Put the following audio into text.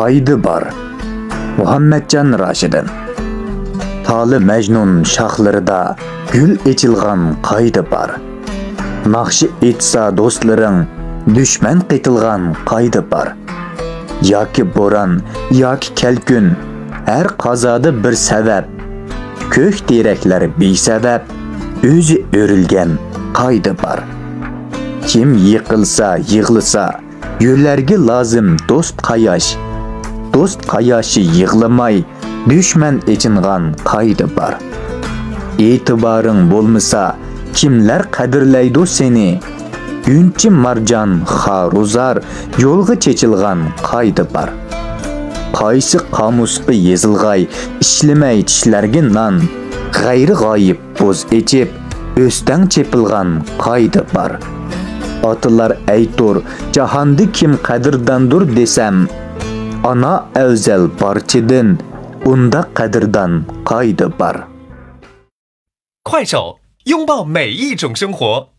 qaydi bor. Muhammadjon Rashidin. Tali Majnun shoxlarida gul echilgan qaydi bor. Naqshi etsa do'stlaring dushman qitilgan qaydi bor. Yoki bo'ron, yoki kelkun, har qazoda bir sabab. Ko'k teraklar besabab o'zi o'rilgan qaydi bor. Kim yiqilsa, yig'lisa, yo'llarga lozim do'st qayosh. Do'st qayoshi yig'lamay, dushman echingan qaydi bor. E'tiboring bo'lmasa, kimlar qadrlaydi seni? Unchi marjon xaruzar yo'lga chechilgan qaydi bor. Qaysi qomusga yezilg'ay, ishlamay tishlarga non, g'ayri g'oyib bo'z echib, o'stang chepilgan qaydi bor. Otalar aytur, jahonda kim qadrdandur desam, ana afzal barchidan, unda qadrdan qaydi bor. 快手，拥抱每一种生活。